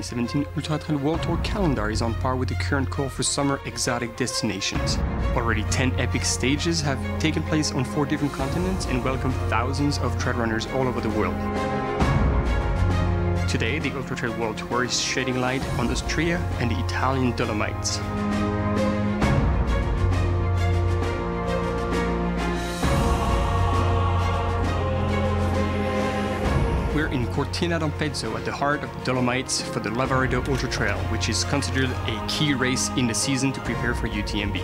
2017 Ultra Trail World Tour calendar is on par with the current call for summer exotic destinations. Already 10 epic stages have taken place on 4 different continents and welcomed thousands of trail runners all over the world. Today, the Ultra Trail World Tour is shedding light on Austria and the Italian Dolomites. We're in Cortina d'Ampezzo at the heart of the Dolomites for the Lavaredo Ultra Trail, which is considered a key race in the season to prepare for UTMB.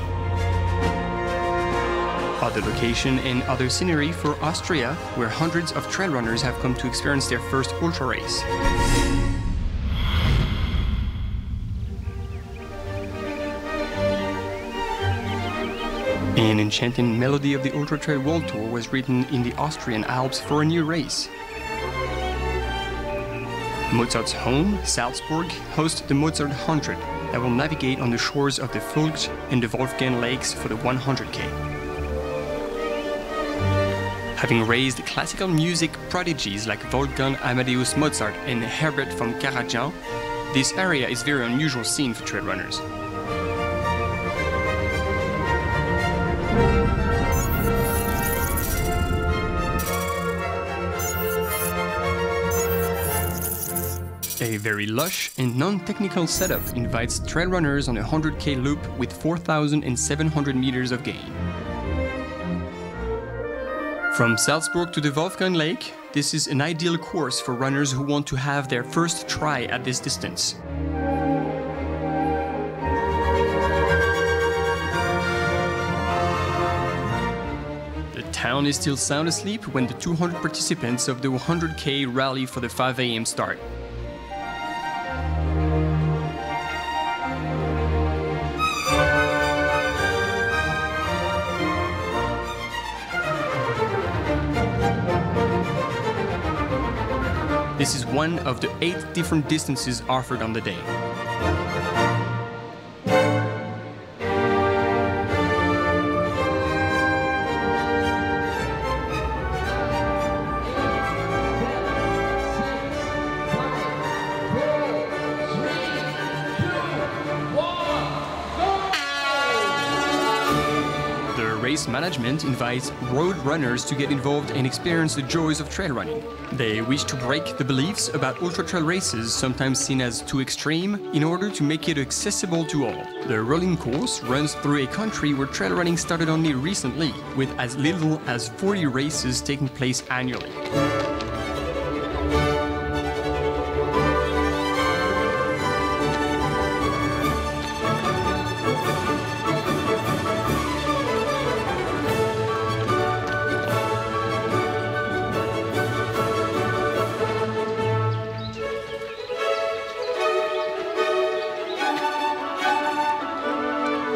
Other location and other scenery for Austria, where hundreds of trail runners have come to experience their first ultra race. An enchanting melody of the Ultra Trail World Tour was written in the Austrian Alps for a new race. Mozart's home, Salzburg, hosts the Mozart 100 that will navigate on the shores of the Fulgt and the Wolfgang lakes for the 100K. Having raised classical music prodigies like Wolfgang Amadeus Mozart and Herbert von Karajan, this area is a very unusual scene for trail runners. A very lush and non-technical setup invites trail runners on a 100K loop with 4,700 meters of gain. From Salzburg to the Wolfgang Lake, this is an ideal course for runners who want to have their first try at this distance. The town is still sound asleep when the 200 participants of the 100K rally for the 5 AM start. This is one of the 8 different distances offered on the day. Race management invites road runners to get involved and experience the joys of trail running. They wish to break the beliefs about ultra trail races, sometimes seen as too extreme, in order to make it accessible to all. The rolling course runs through a country where trail running started only recently, with as little as 40 races taking place annually.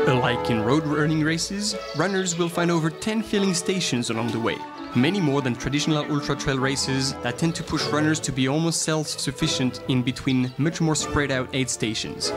Like in road running races, runners will find over 10 filling stations along the way, many more than traditional ultra trail races that tend to push runners to be almost self-sufficient in between much more spread out aid stations.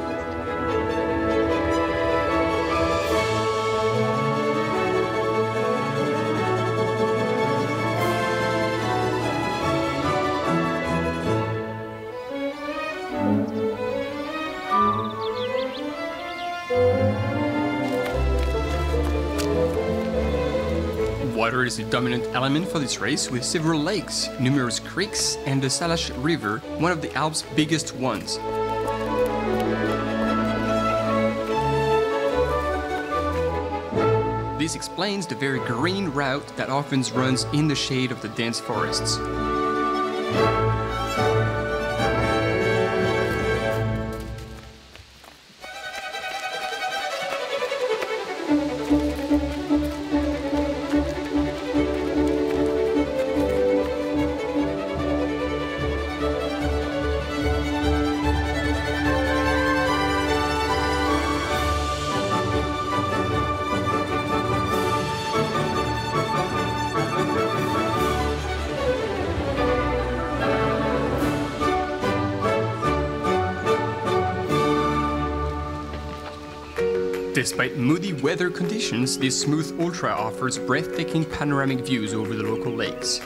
Water is the dominant element for this race, with several lakes, numerous creeks, and the Salash River, one of the Alps' biggest ones. This explains the very green route that often runs in the shade of the dense forests. Despite moody weather conditions, this smooth ultra offers breathtaking panoramic views over the local lakes.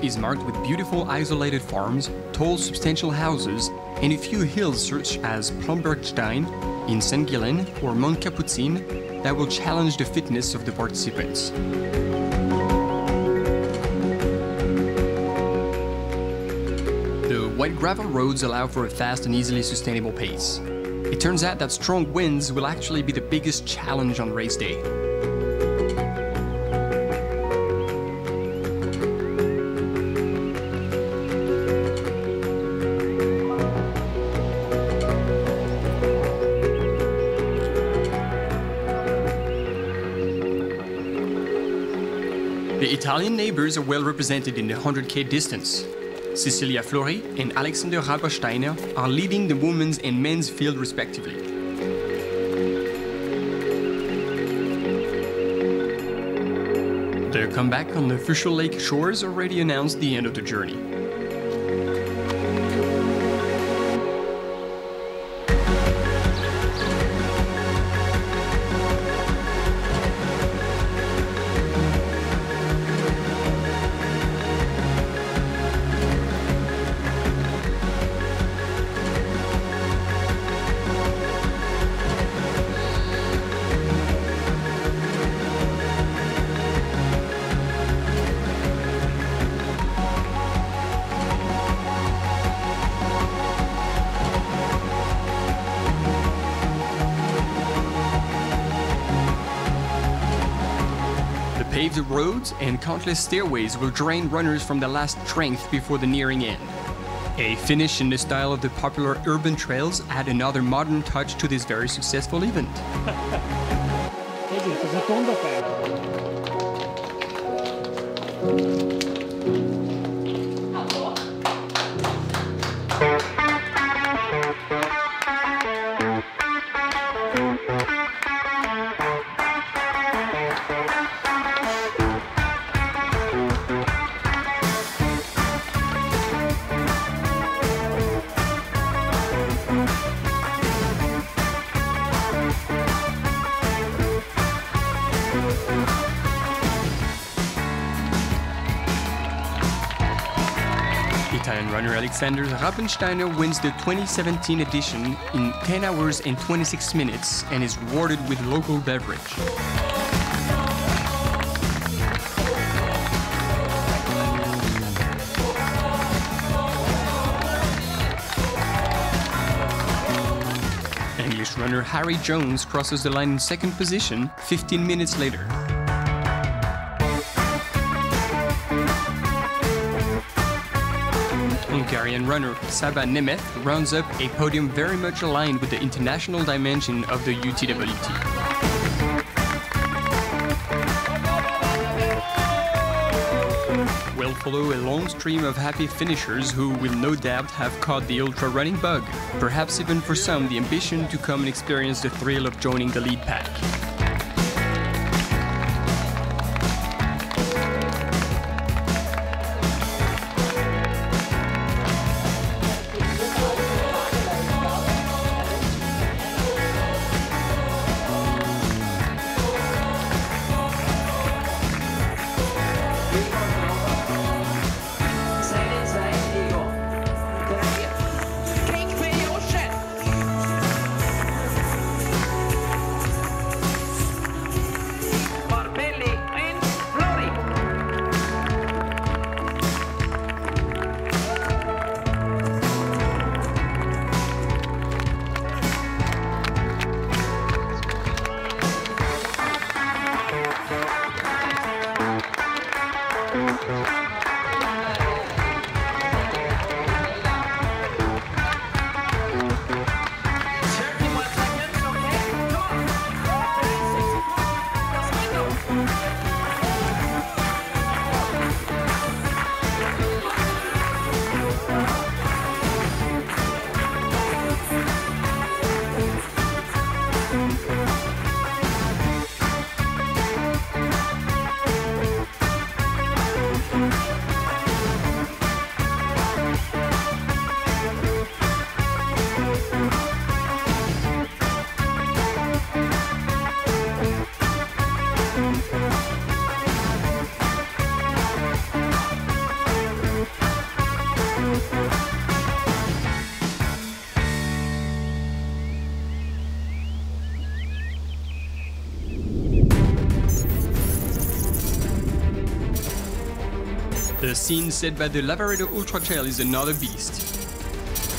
is marked with beautiful isolated farms, tall substantial houses, and a few hills such as Plombergstein in St. Gillen or Mount Capucin that will challenge the fitness of the participants. The white gravel roads allow for a fast and easily sustainable pace. It turns out that strong winds will actually be the biggest challenge on race day. The Italian neighbors are well represented in the 100K distance. Cecilia Flori and Alexander Rabersteiner are leading the women's and men's field respectively. Their comeback on the Fuchsel Lake shores already announced the end of the journey. Paved roads and countless stairways will drain runners from their last strength before the nearing end. A finish in the style of the popular urban trails add another modern touch to this very successful event. Italian runner Alexander Rabensteiner wins the 2017 edition in 10 hours and 26 minutes and is rewarded with local beverage. English runner Harry Jones crosses the line in second position 15 minutes later. Hungarian runner Saba Nemeth rounds up a podium very much aligned with the international dimension of the UTWT. We'll follow a long stream of happy finishers who will no doubt have caught the ultra running bug, perhaps even for some the ambition to come and experience the thrill of joining the lead pack. scene set by the Lavaredo Ultra Trail is another beast.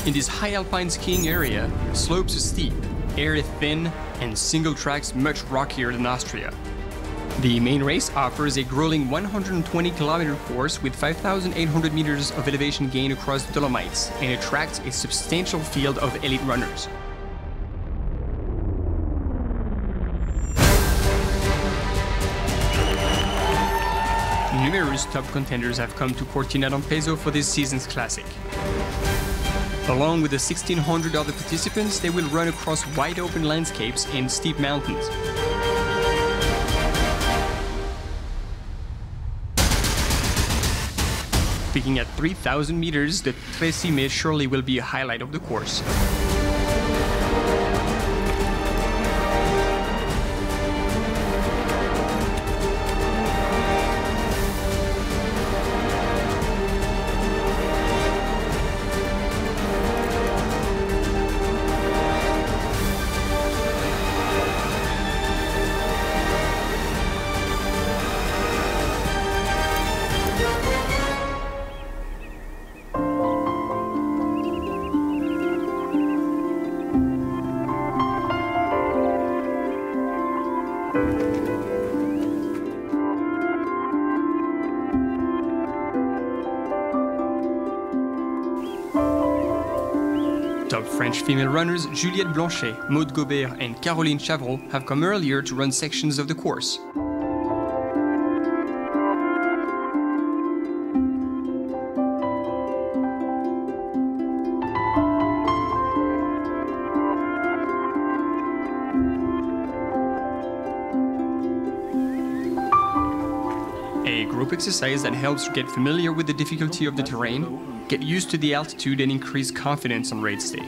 In this high alpine skiing area, slopes are steep, air thin, and single tracks much rockier than Austria. The main race offers a grueling 120-kilometer course with 5,800 meters of elevation gain across the Dolomites and attracts a substantial field of elite runners. Numerous top contenders have come to Cortina d'Ampezzo for this season's classic. Along with the 1,600 other participants, they will run across wide open landscapes and steep mountains. Peaking at 3,000 meters, the Tre Cime surely will be a highlight of the course. Top French female runners Juliette Blanchet, Maude Gobert and Caroline Chavreau have come earlier to run sections of the course. A group exercise that helps get familiar with the difficulty of the terrain, get used to the altitude and increase confidence on race day.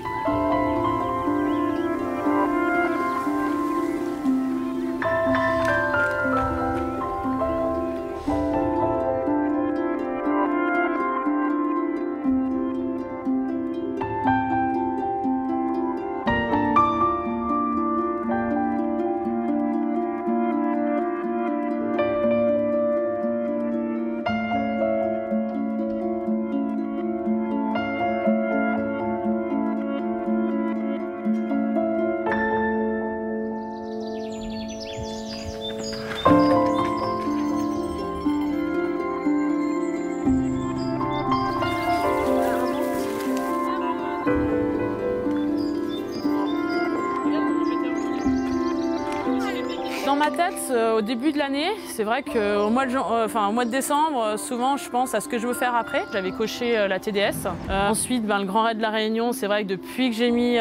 Dans ma tête, au début de l'année, c'est vrai qu'au mois de décembre, souvent je pense à ce que je veux faire après. J'avais coché la TDS. Ensuite, le Grand Raid de la Réunion, c'est vrai que depuis que j'ai mis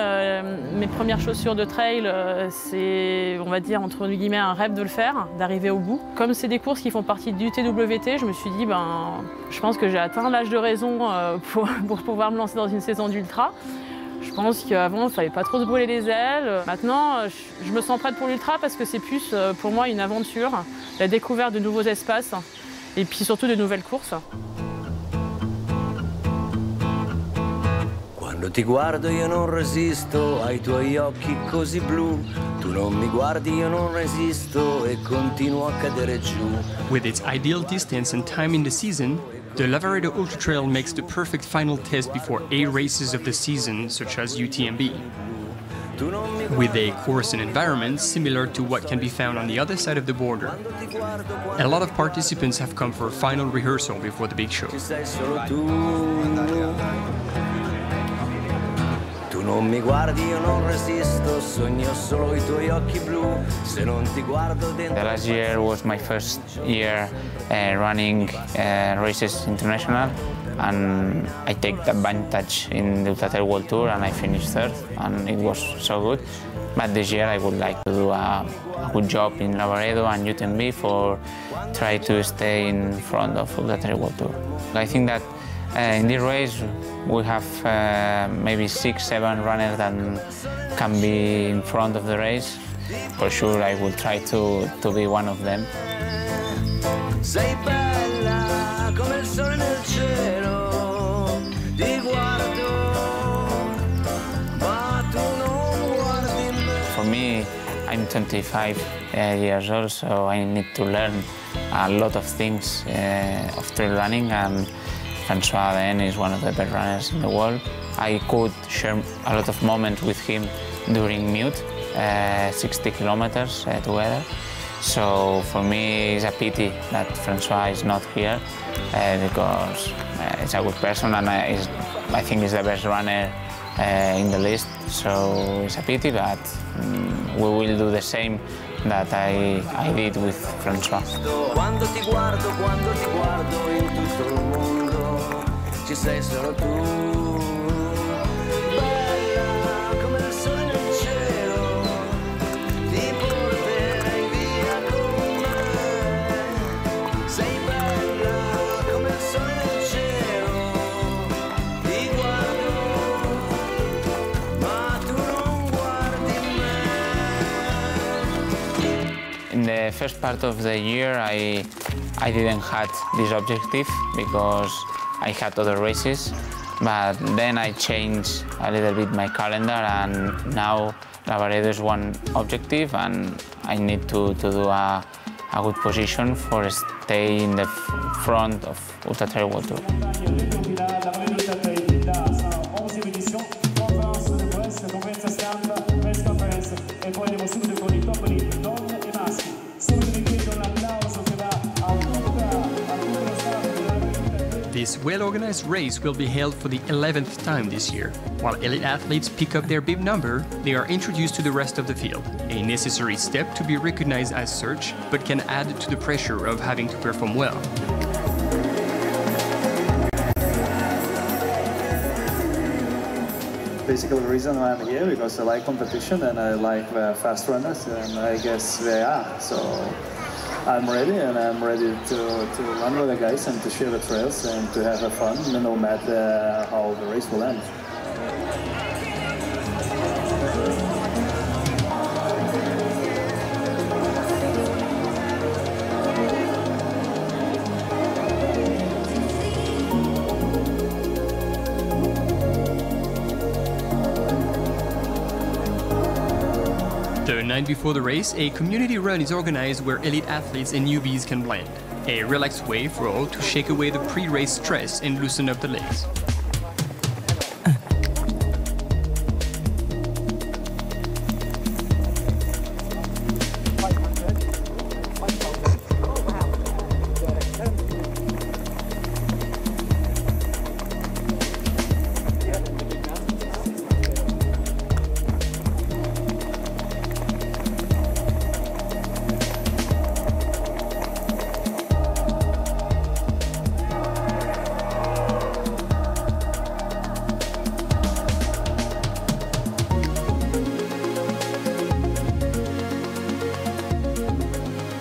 mes premières chaussures de trail, c'est, on va dire, entre guillemets, un rêve de le faire, d'arriver au bout. Comme c'est des courses qui font partie du TWT, je me suis dit, je pense que j'ai atteint l'âge de raison pour pouvoir me lancer dans une saison d'ultra. Je pense qu'avant, il ne fallait pas trop se brûler les ailes. Maintenant, je me sens prête pour l'ultra parce que c'est plus pour moi une aventure, la découverte de nouveaux espaces et puis surtout de nouvelles courses. Quando ti guardo io non resisto ai tuoi occhi così blu. Tu non mi guardi, io non resisto e continuo a cadere giù. With its ideal distance and time in the season, the Lavaredo Ultra Trail makes the perfect final test before 8 races of the season, such as UTMB. With a course and environment similar to what can be found on the other side of the border. A lot of participants have come for a final rehearsal before the big show. Tu non mi guardi, io non resisto, sogno solo i tuoi occhi blu, se non ti guardo dentro... The last year was my first year running races international, and I take advantage in the Ultra Trail World Tour and I finished third, and it was so good. But this year I would like to do a good job in Lavaredo and UTMB for try to stay in front of Ultra Trail World Tour. I think that in this race we have maybe 6-7 runners that can be in front of the race. For sure I will try to be one of them. Sei bella come il sole nel cielo, ti guardo, ma tu non guardi me. For me, I I'm 25 years old, so I need to learn a lot of things of trail running, and Francois then is one of the best runners in the world. I could share a lot of moments with him during Mute, 60 kilometers together. So for me, it's a pity that Francois is not here because he's a good person, and I think he's the best runner in the list. So it's a pity, but we will do the same that I did with Francois. Quando ti guardo in tutto il mondo, ci sei solo tu. Bella come il sole nel cielo, ti porterai via con me. Sei bella come il sole nel cielo, ti guardo, ma tu non guardi me. In the first part of the year, I didn't have this objective because I had other races, but then I changed a little bit my calendar, and now Lavaredo is one objective, and I need to do a good position for stay in the front of Ultra Trail World Tour. This well-organized race will be held for the 11th time this year. While elite athletes pick up their bib number, they are introduced to the rest of the field, a necessary step to be recognized as such, but can add to the pressure of having to perform well. Basically, the reason why I'm here because I like competition and I like fast runners, and I guess they are. So I'm ready, and I'm ready to run with the guys and to share the trails and to have fun, no matter how the race will end. The night before the race, a community run is organized where elite athletes and newbies can blend. A relaxed way for all to shake away the pre-race stress and loosen up the legs.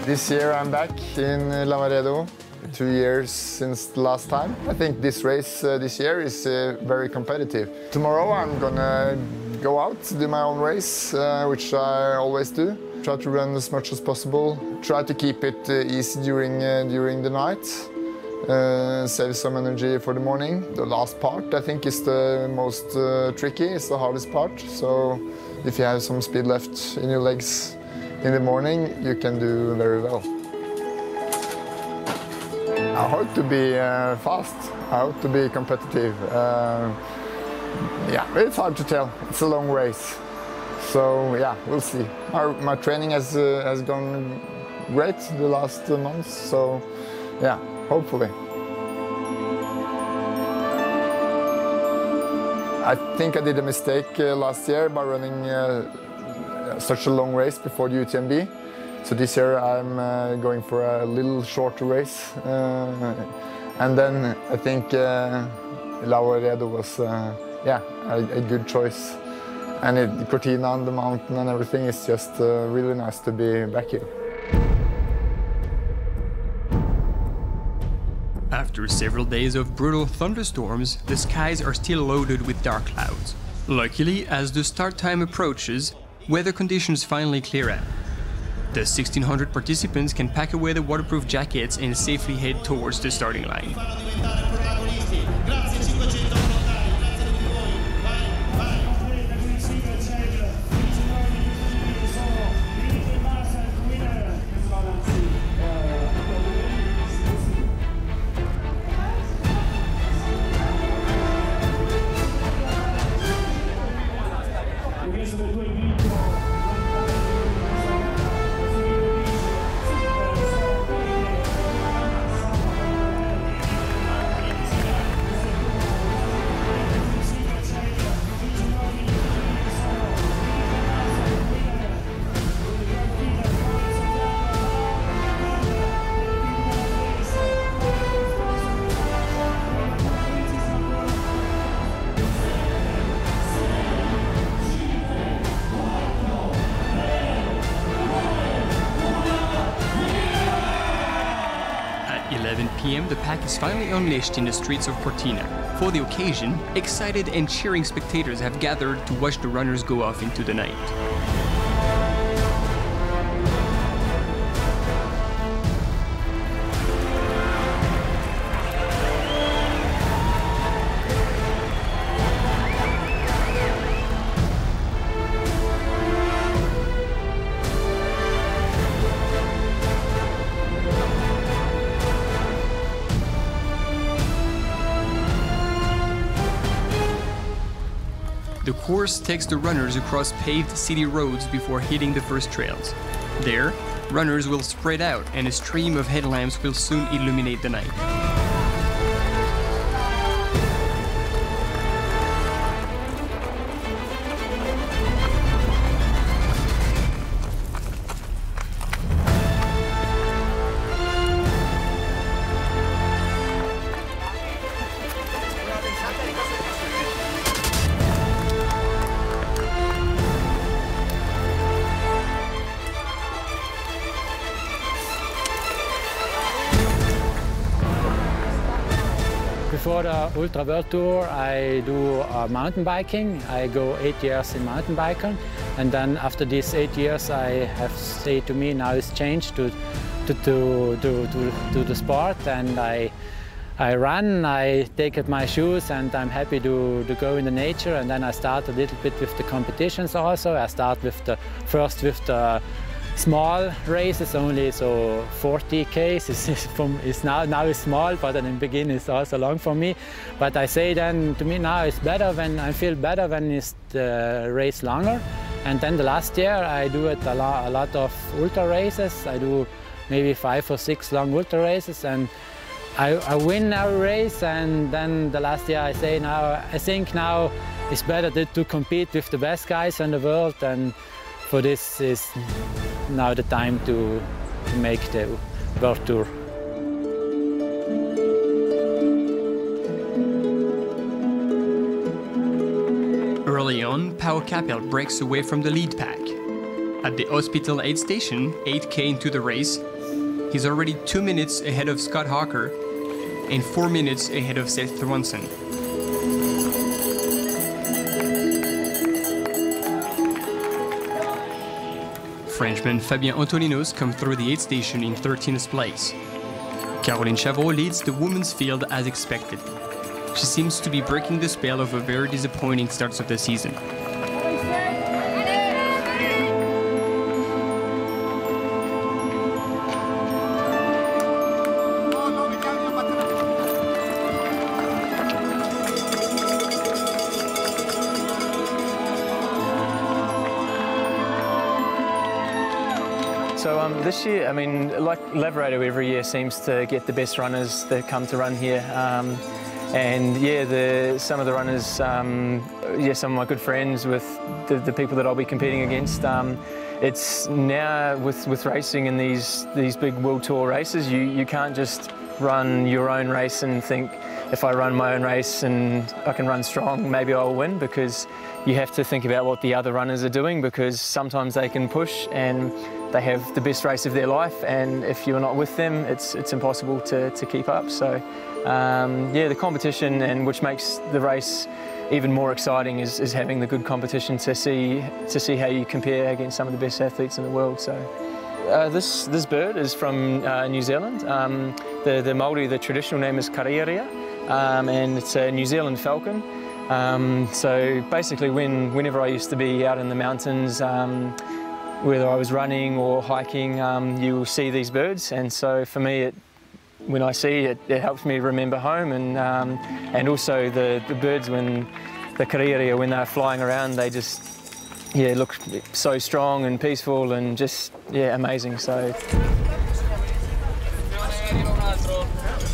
This year I'm back in Lavaredo, 2 years since the last time. I think this race this year is very competitive. Tomorrow I'm gonna go out, do my own race, which I always do. Try to run as much as possible, try to keep it easy during the night, save some energy for the morning. The last part I think is the most tricky, it's the hardest part. So if you have some speed left in your legs in the morning, you can do very well. I hope to be fast. I hope to be competitive. Yeah, it's hard to tell. It's a long race. So yeah, we'll see. My training has gone great the last months. So yeah, hopefully. I think I did a mistake last year by running such a long race before the UTMB. So this year I'm going for a little shorter race. And then I think Lavaredo was yeah, a good choice. And Cortina on the mountain and everything is just really nice to be back here. After several days of brutal thunderstorms, the skies are still loaded with dark clouds. Luckily, as the start time approaches, weather conditions finally clear out. The 1,600 participants can pack away the waterproof jackets and safely head towards the starting line. 11 p.m., the pack is finally unleashed in the streets of Cortina. For the occasion, excited and cheering spectators have gathered to watch the runners go off into the night. The course takes the runners across paved city roads before hitting the first trails. There, runners will spread out and a stream of headlamps will soon illuminate the night. Before the Ultra World Tour, I do mountain biking. I go 8 years in mountain biking, and then after these 8 years, I have said to me now it's changed to the sport, and I run. I take up my shoes, and I'm happy to go in the nature. And then I start a little bit with the competitions also. I start with the small races only, so 40 Ks is now is small, but in the beginning it's also long for me. But I say then to me now it's better when I feel better when it's the race longer. And then the last year I do it a lot of ultra races. I do maybe 5 or 6 long ultra races, and I win every race. And then the last year I say now I think now it's better to compete with the best guys in the world, and for this is now the time to make the World Tour. Early on, Pau Capel breaks away from the lead pack. At the Hospital aid station, 8K into the race, he's already 2 minutes ahead of Scott Hawker and 4 minutes ahead of Seth Thornton. Frenchman Fabien Antoninos comes through the aid station in 13th place. Caroline Chavreau leads the women's field as expected. She seems to be breaking the spell of a very disappointing start of the season. So this year, I mean, like Lavradio every year seems to get the best runners that come to run here. And yeah, some of the runners, some of my good friends with the people that I'll be competing against. It's now with racing in these big World Tour races, you can't just run your own race and think, if I run my own race and I can run strong, maybe I'll win, because you have to think about what the other runners are doing, because sometimes they can push and they have the best race of their life, and if you're not with them, it's impossible to keep up. So yeah, the competition, and which makes the race even more exciting, is having the good competition to see how you compare against some of the best athletes in the world. So this bird is from New Zealand. The Māori, the traditional name is Kariaria, and it's a New Zealand falcon. So basically whenever I used to be out in the mountains, whether I was running or hiking, you will see these birds, and so for me, when I see it, it helps me remember home, and also the birds, when the kariaria, when they're flying around, they just look so strong and peaceful and just amazing. So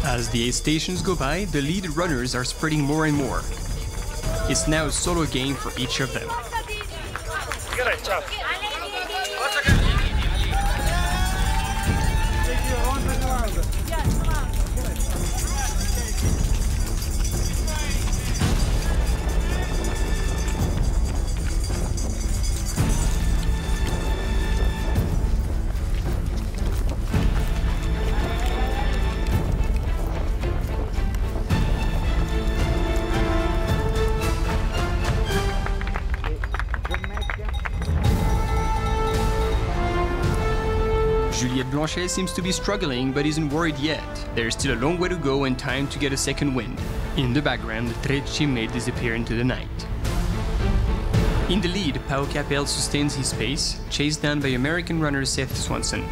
as the aid stations go by, the lead runners are spreading more and more. It's now a solo game for each of them. Juliette Blanchet seems to be struggling but isn't worried yet. There's still a long way to go and time to get a second wind. In the background, the Trecce may disappear into the night. In the lead, Pau Capel sustains his pace, chased down by American runner Seth Swanson.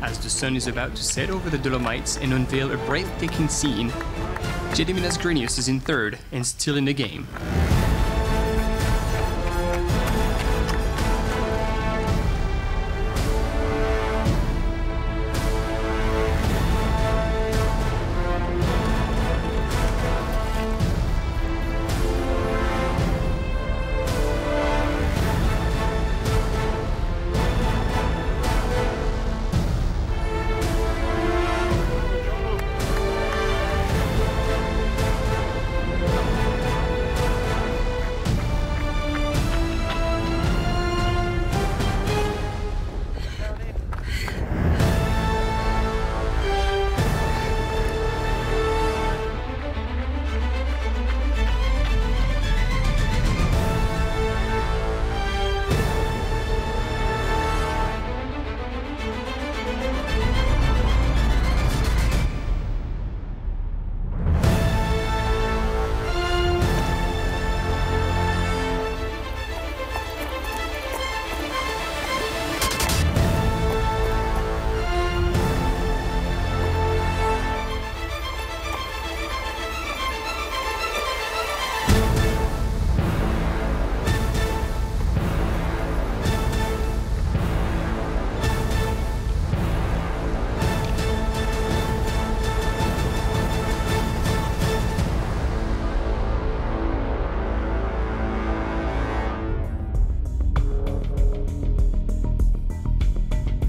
As the sun is about to set over the Dolomites and unveil a breathtaking scene, Gediminas Grenius is in third and still in the game.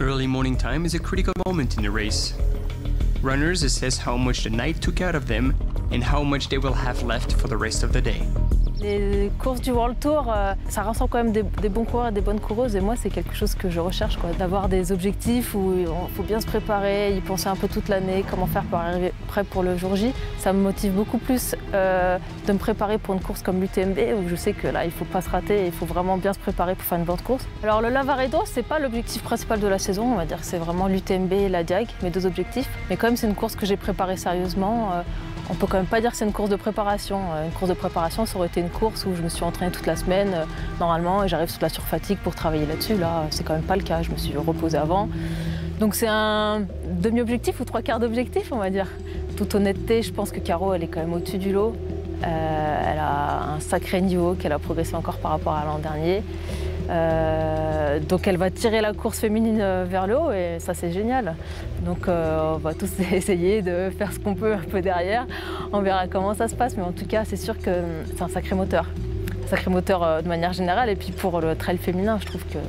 Early morning time is a critical moment in the race. Runners assess how much the night took out of them and how much they will have left for the rest of the day. Les courses du World Tour, ça rassemble quand même des bons coureurs et des bonnes coureuses. Et moi, c'est quelque chose que je recherche, d'avoir des objectifs où il faut bien se préparer, y penser un peu toute l'année, comment faire pour arriver prêt pour le jour J. Ça me motive beaucoup plus de me préparer pour une course comme l'UTMB, où je sais que là, il ne faut pas se rater, il faut vraiment bien se préparer pour faire une bonne course. Alors le Lavaredo, ce n'est pas l'objectif principal de la saison, on va dire que c'est vraiment l'UTMB et la Diag, mes deux objectifs. Mais quand même, c'est une course que j'ai préparée sérieusement. On peut quand même pas dire que c'est une course de préparation. Une course de préparation, ça aurait été une course où je me suis entraînée toute la semaine, normalement, et j'arrive sous la surfatigue pour travailler là-dessus. Là, c'est quand même pas le cas, je me suis reposée avant. Donc c'est un demi-objectif ou trois quarts d'objectif, on va dire. Toute honnêteté, je pense que Caro, elle est quand même au-dessus du lot. Elle a un sacré niveau, qu'elle a progressé encore par rapport à l'an dernier. Donc elle va tirer la course féminine vers le haut et ça c'est génial. Donc on va tous essayer de faire ce qu'on peut un peu derrière. On verra comment ça se passe, mais en tout cas c'est sûr que c'est un sacré moteur. Un sacré moteur de manière générale, et puis pour le trail féminin, je trouve que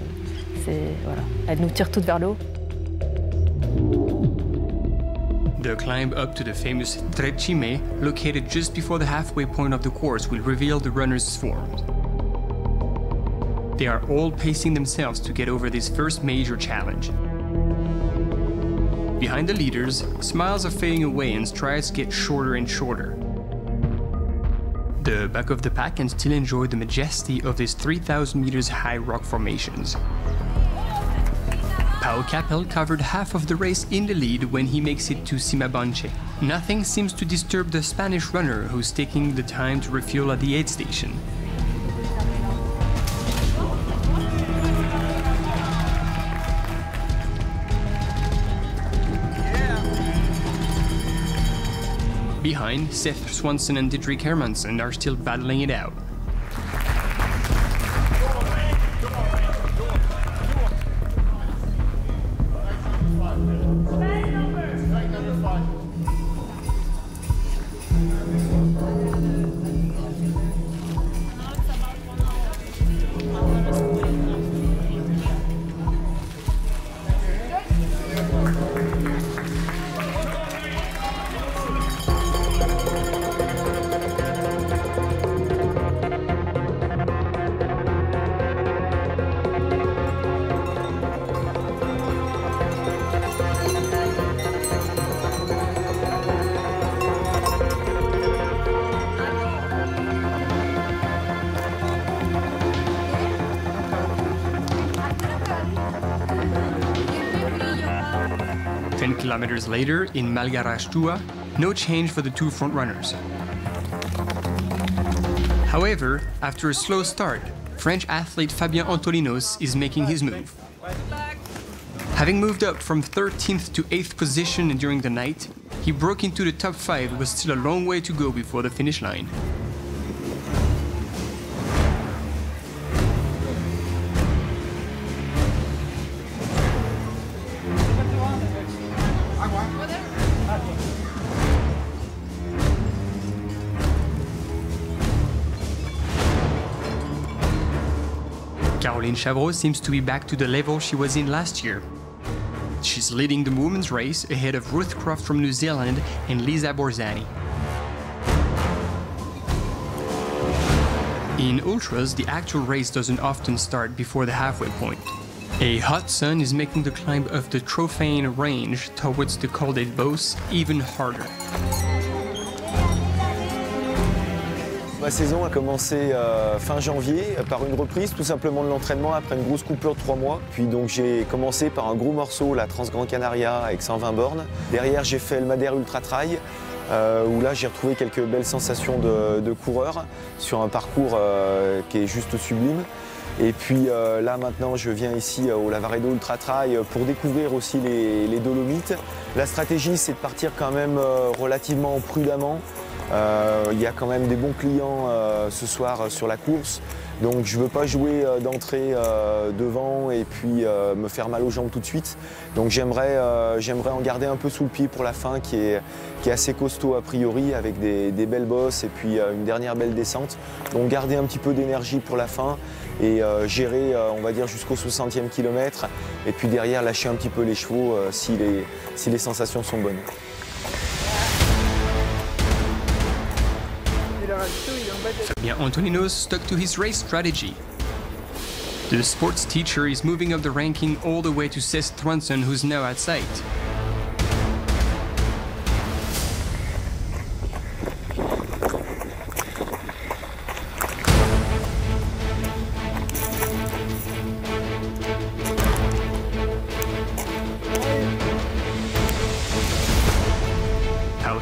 voilà, elle nous tire toutes vers le haut. The climb up to the famous Trecce, located just before the halfway point of the course, will reveal the runners' forms. They are all pacing themselves to get over this first major challenge. Behind the leaders, smiles are fading away and strides get shorter and shorter. The back of the pack can still enjoy the majesty of these 3,000 meters high rock formations. Pau Capel covered half of the race in the lead when he makes it to Simabanche. Nothing seems to disturb the Spanish runner, who's taking the time to refuel at the aid station. Behind, Seth Swanson and Didrik Hermansen are still battling it out. kilometers later, in Malgarastua, no change for the two front-runners. However, after a slow start, French athlete Fabien Antolinos is making his move. Having moved up from 13th to 8th position during the night, he broke into the top 5 with still a long way to go before the finish line. Caroline Chavreau seems to be back to the level she was in last year. She's leading the women's race ahead of Ruth Croft from New Zealand and Lisa Borzani. In ultras, the actual race doesn't often start before the halfway point. A hot sun is making the climb of the Trophain range towards the Col des Bosses even harder. Ma saison a commencé fin janvier par une reprise tout simplement de l'entraînement après une grosse coupure de 3 mois. Puis donc j'ai commencé par un gros morceau, la Trans-Gran Canaria avec 120 bornes. Derrière j'ai fait le Madère Ultra Trail où là j'ai retrouvé quelques belles sensations de coureur sur un parcours qui est juste sublime. Et puis là maintenant je viens ici au Lavaredo Ultra Trail pour découvrir aussi les Dolomites. La stratégie c'est de partir quand même relativement prudemment. Il y a quand même des bons clients ce soir sur la course, donc je ne veux pas jouer d'entrée devant et puis me faire mal aux jambes tout de suite. Donc j'aimerais en garder un peu sous le pied pour la fin qui est assez costaud a priori avec des belles bosses et puis une dernière belle descente. Donc garder un petit peu d'énergie pour la fin et gérer on va dire jusqu'au 60e kilomètre et puis derrière lâcher un petit peu les chevaux si les sensations sont bonnes. Fabien Antolinos stuck to his race strategy. The sports teacher is moving up the ranking all the way to Seth Thronson, who's now at sight.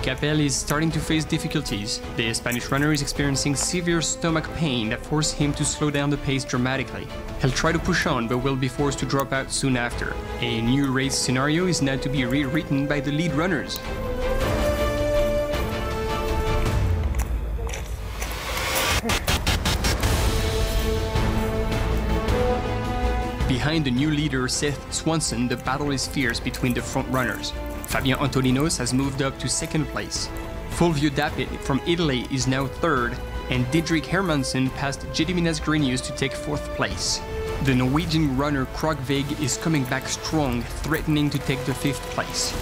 Capel is starting to face difficulties. The Spanish runner is experiencing severe stomach pain that forced him to slow down the pace dramatically. He'll try to push on, but will be forced to drop out soon after. A new race scenario is now to be rewritten by the lead runners. Behind the new leader, Seth Swanson, the battle is fierce between the front runners. Fabien Antolinos has moved up to 2nd place. Fulvio Dape from Italy is now 3rd, and Didrik Hermansen passed Gediminas Grinius to take 4th place. The Norwegian runner Krogvig is coming back strong, threatening to take the 5th place.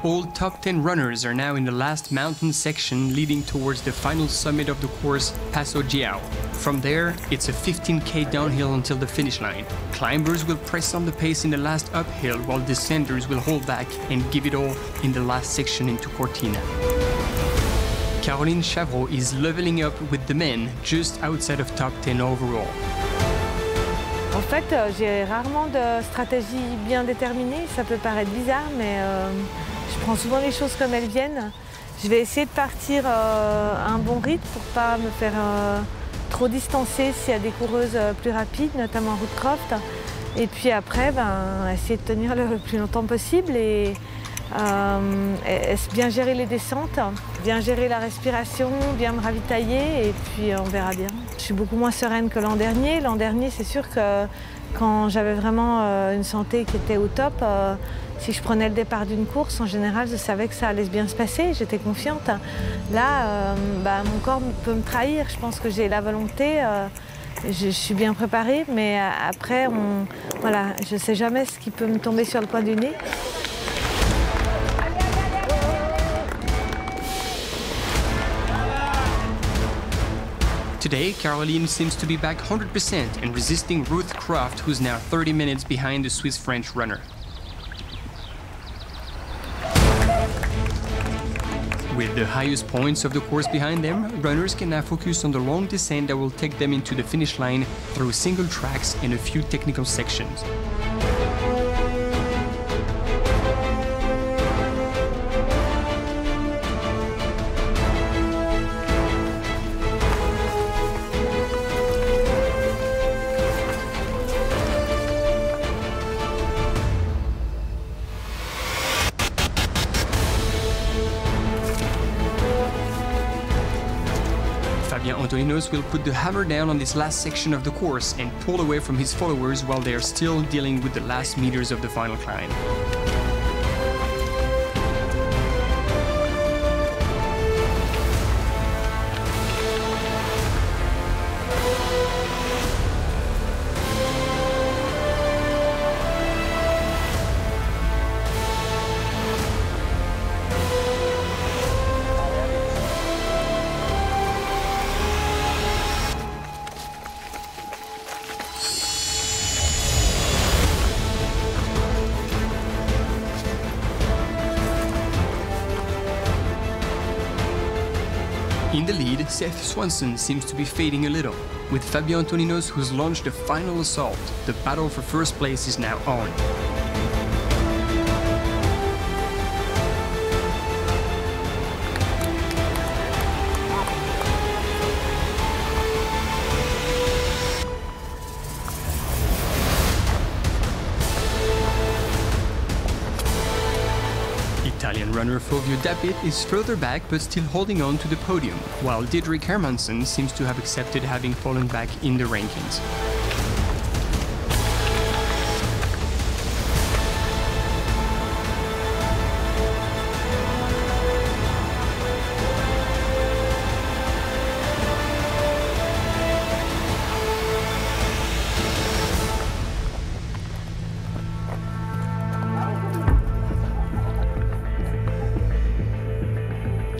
All top 10 runners are now in the last mountain section leading towards the final summit of the course, Passo Giao. From there, it's a 15k downhill until the finish line. Climbers will press on the pace in the last uphill while descenders will hold back and give it all in the last section into Cortina. Caroline Chavreau is leveling up with the men just outside of top 10 overall. En fait, j'ai rarement de stratégie bien déterminée. Ça peut paraître bizarre, mais je prends souvent les choses comme elles viennent. Je vais essayer de partir à un bon rythme pour ne pas me faire trop distancer s'il y a des coureuses plus rapides, notamment Ruth Croft. Et puis après, essayer de tenir le plus longtemps possible et bien gérer les descentes, bien gérer la respiration, bien me ravitailler et puis on verra bien. Je suis beaucoup moins sereine que l'an dernier. L'an dernier, c'est sûr que quand j'avais vraiment une santé qui était au top, si je prenais le départ d'une course, en général, je savais que ça allait bien se passer, j'étais confiante. Là, mon corps peut me trahir, je pense que j'ai la volonté, je suis bien préparée, mais après, voilà, je ne sais jamais ce qui peut me tomber sur le coin du nez. Today, Caroline seems to be back 100% and resisting Ruth Croft, who's now 30 minutes behind the Swiss-French runner. With the highest points of the course behind them, runners can now focus on the long descent that will take them into the finish line through single tracks and a few technical sections. Antolinos will put the hammer down on this last section of the course and pull away from his followers while they are still dealing with the last meters of the final climb. In the lead, Seth Swanson seems to be fading a little. With Fabio Antolinos, who's launched the final assault, the battle for first place is now on. Italian runner Fulvio Dapit is further back but still holding on to the podium, while Didrik Hermansen seems to have accepted having fallen back in the rankings.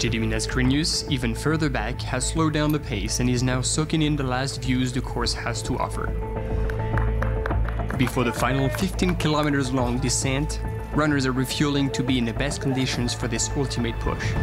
Gediminas Crinius, even further back, has slowed down the pace and is now soaking in the last views the course has to offer. Before the final 15 kilometers long descent, runners are refueling to be in the best conditions for this ultimate push.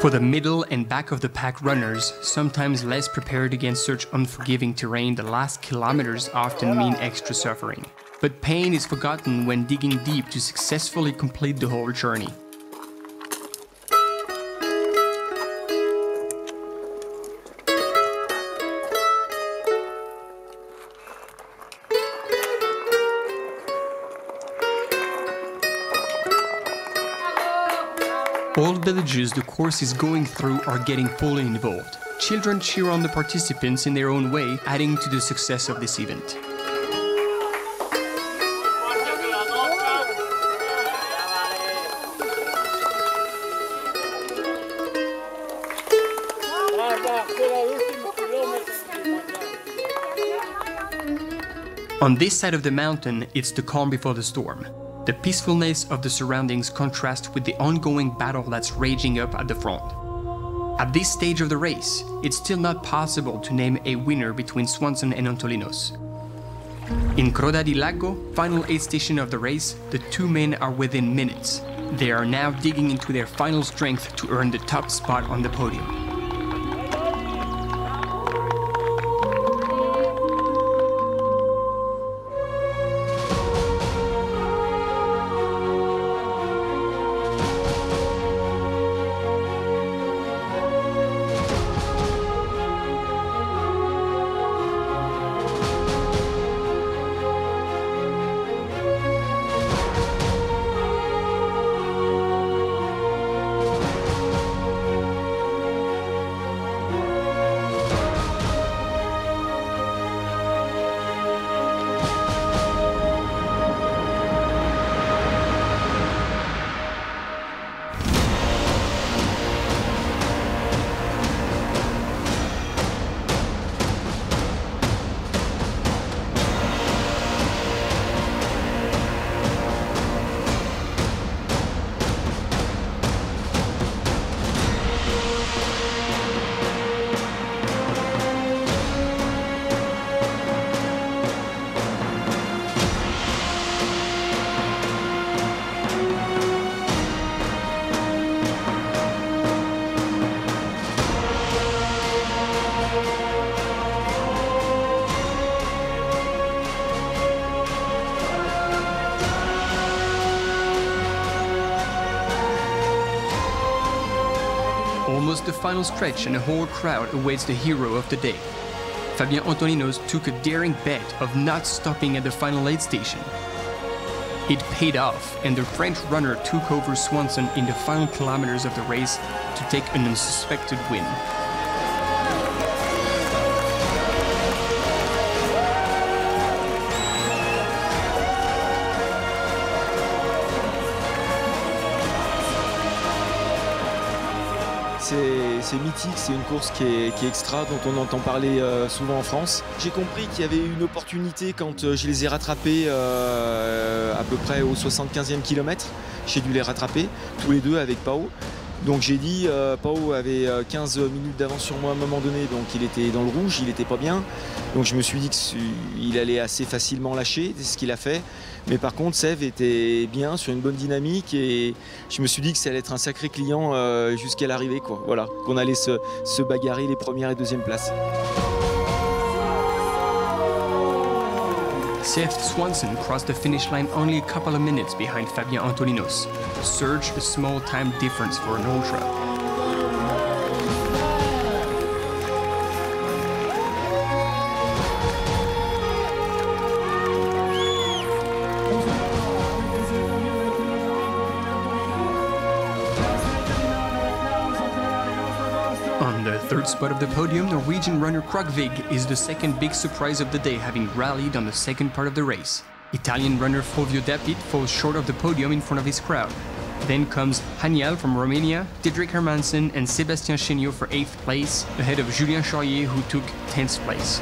For the middle and back of the pack runners, sometimes less prepared against such unforgiving terrain, the last kilometers often mean extra suffering. But pain is forgotten when digging deep to successfully complete the whole journey. All villages the course is going through are getting fully involved. Children cheer on the participants in their own way, adding to the success of this event. On this side of the mountain, it's the calm before the storm. The peacefulness of the surroundings contrasts with the ongoing battle that's raging up at the front. At this stage of the race, it's still not possible to name a winner between Swanson and Antolinos. In Croda di Lago, final aid station of the race, the two men are within minutes. They are now digging into their final strength to earn the top spot on the podium. Almost the final stretch and a whole crowd awaits the hero of the day. Fabien Antoninos took a daring bet of not stopping at the final aid station. It paid off, and the French runner took over Swanson in the final kilometers of the race to take an unsuspected win. C'est mythique, c'est une course qui est extra, dont on entend parler souvent en France. J'ai compris qu'il y avait une opportunité quand je les ai rattrapés à peu près au 75e kilomètre. J'ai dû les rattraper, tous les deux avec Pao. Donc j'ai dit, Pao avait 15 minutes d'avance sur moi à un moment donné, donc il était dans le rouge, il n'était pas bien. Donc je me suis dit qu'il allait assez facilement lâcher, c'est ce qu'il a fait. Mais par contre, Sèvres était bien, sur une bonne dynamique, et je me suis dit que ça allait être un sacré client jusqu'à l'arrivée, quoi. Voilà, qu'on allait se bagarrer les premières et deuxièmes places. Seth Swanson crossed the finish line only a couple of minutes behind Fabien Antoninos. Surge a small time difference for an ultra. On the third spot of the podium, Norwegian runner Krogvig is the second big surprise of the day, having rallied on the second part of the race. Italian runner Fulvio Dapit falls short of the podium in front of his crowd. Then comes Haniel from Romania, Diederik Hermansen and Sébastien Chéniaud for 8th place, ahead of Julien Charrier who took 10th place.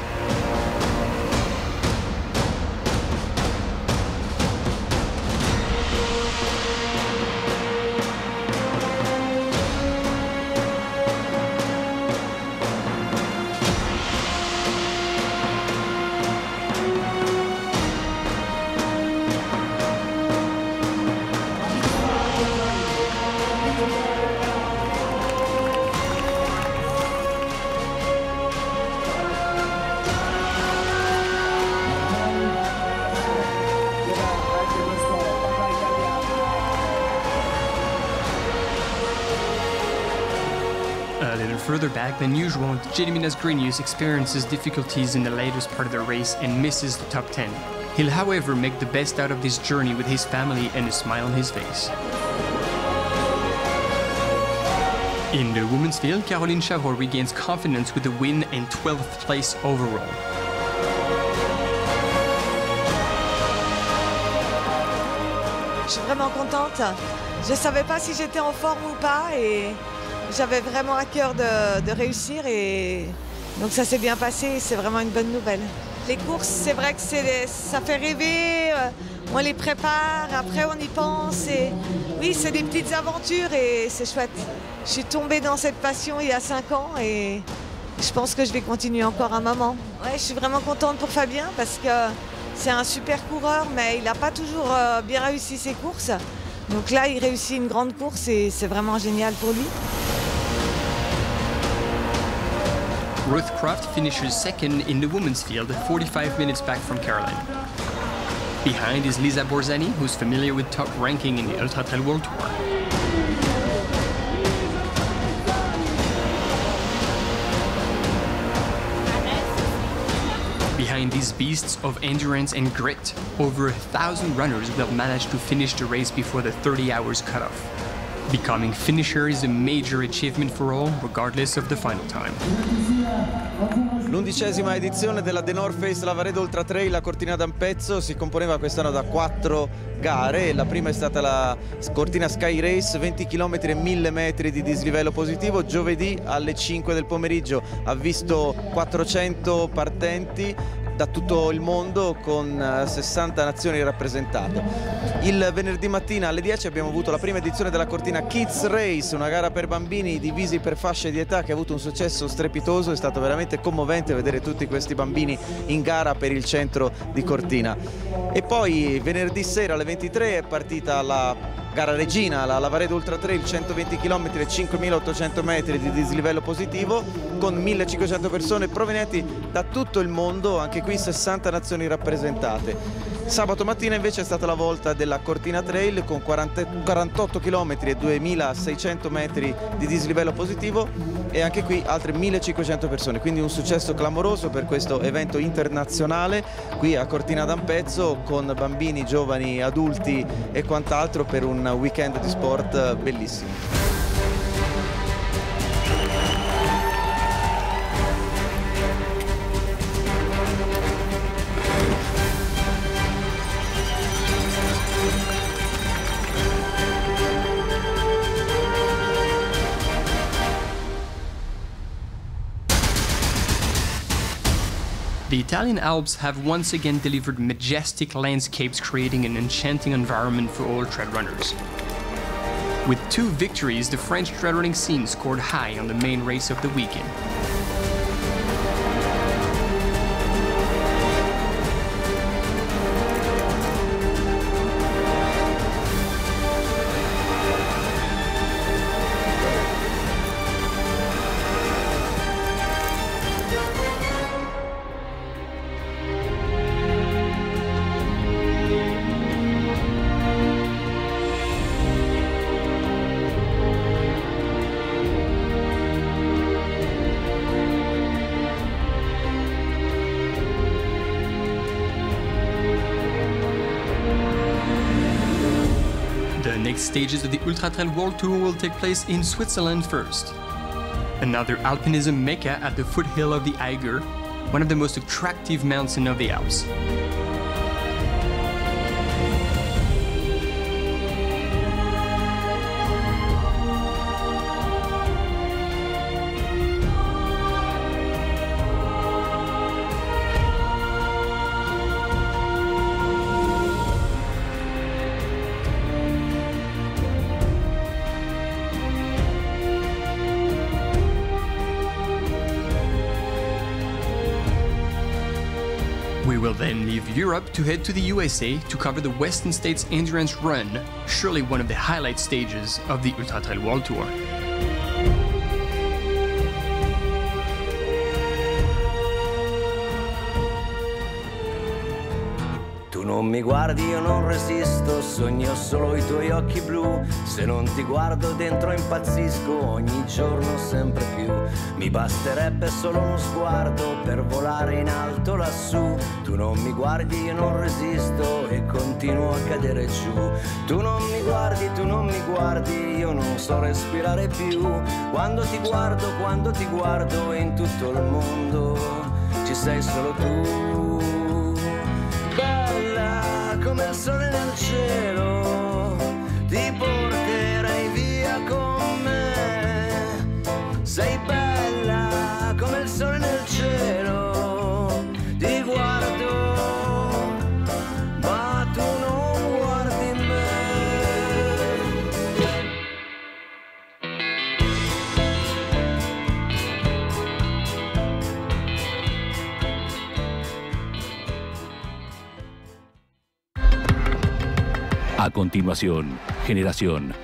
A little further back than usual, Gediminas Grinius experiences difficulties in the latest part of the race and misses the top 10. He'll however make the best out of this journey with his family and a smile on his face. In the women's field, Caroline Chavrot regains confidence with a win and 12th place overall. Je suis vraiment contente. Je ne savais pas si j'étais en forme ou pas et j'avais vraiment à cœur de réussir et donc ça s'est bien passé et c'est vraiment une bonne nouvelle. Les courses, c'est vrai que ça fait rêver, on les prépare, après on y pense et oui, c'est des petites aventures et c'est chouette. Je suis tombée dans cette passion il y a 5 ans et je pense que je vais continuer encore un moment. Ouais, je suis vraiment contente pour Fabien parce que C'est un super coureur, mais il n'a pas toujours bien réussi ses courses. Donc là, il réussit une grande course et c'est vraiment génial pour lui. Ruth Croft finishes second in the women's field, 45 minutes back from Caroline. Behind is Lisa Borzani, who's familiar with top ranking in the Ultra Trail World Tour. Behind these beasts of endurance and grit, over 1,000 runners will manage to finish the race before the 30 hours cutoff. Becoming finisher is a major achievement for all, regardless of the final time. L'11ª edizione della The North Face Lavaredo Ultra Trail a Cortina d'Ampezzo si componeva quest'anno da 4 gare. La prima è stata la Cortina Sky Race, 20 km e 1000 metri di dislivello positivo. Giovedì alle 5 del pomeriggio ha visto 400 partenti da tutto il mondo con 60 nazioni rappresentate. Il venerdì mattina alle 10 abbiamo avuto la prima edizione della Cortina Kids Race, una gara per bambini divisi per fasce di età che ha avuto un successo strepitoso. È stato veramente commovente vedere tutti questi bambini in gara per il centro di Cortina. E poi venerdì sera alle 23 è partita la gara regina, la Lavaredo Ultra Trail, 120 km e 5800 metri di dislivello positivo con 1500 persone provenienti da tutto il mondo, anche qui 60 nazioni rappresentate. Sabato mattina invece è stata la volta della Cortina Trail con 48 km e 2600 metri di dislivello positivo e anche qui altre 1500 persone, quindi un successo clamoroso per questo evento internazionale qui a Cortina d'Ampezzo con bambini, giovani, adulti e quant'altro per un weekend di sport bellissimo. The Italian Alps have once again delivered majestic landscapes, creating an enchanting environment for all trail runners. With 2 victories, the French trail running scene scored high on the main race of the weekend. The next stages of the Ultra Trail World Tour will take place in Switzerland first. Another alpinism mecca at the foothill of the Eiger, one of the most attractive mountains of the Alps. We will then leave Europe to head to the USA to cover the Western States Endurance Run, surely one of the highlight stages of the Ultra Trail World Tour. Tu non mi guardi, io non resisto, sogno solo i tuoi occhi blu. Se non ti guardo dentro impazzisco, ogni giorno sempre più. Mi basterebbe solo uno sguardo per volare in alto lassù. Tu non mi guardi, io non resisto e continuo a cadere giù. Tu non mi guardi, io non so respirare più. Quando ti guardo in tutto il mondo ci sei solo tu. Come il sole nel cielo, ti porterai via con me. Sei bella come il sole nel cielo, ti guardo, ma tu non guardi me. A continuación, Generación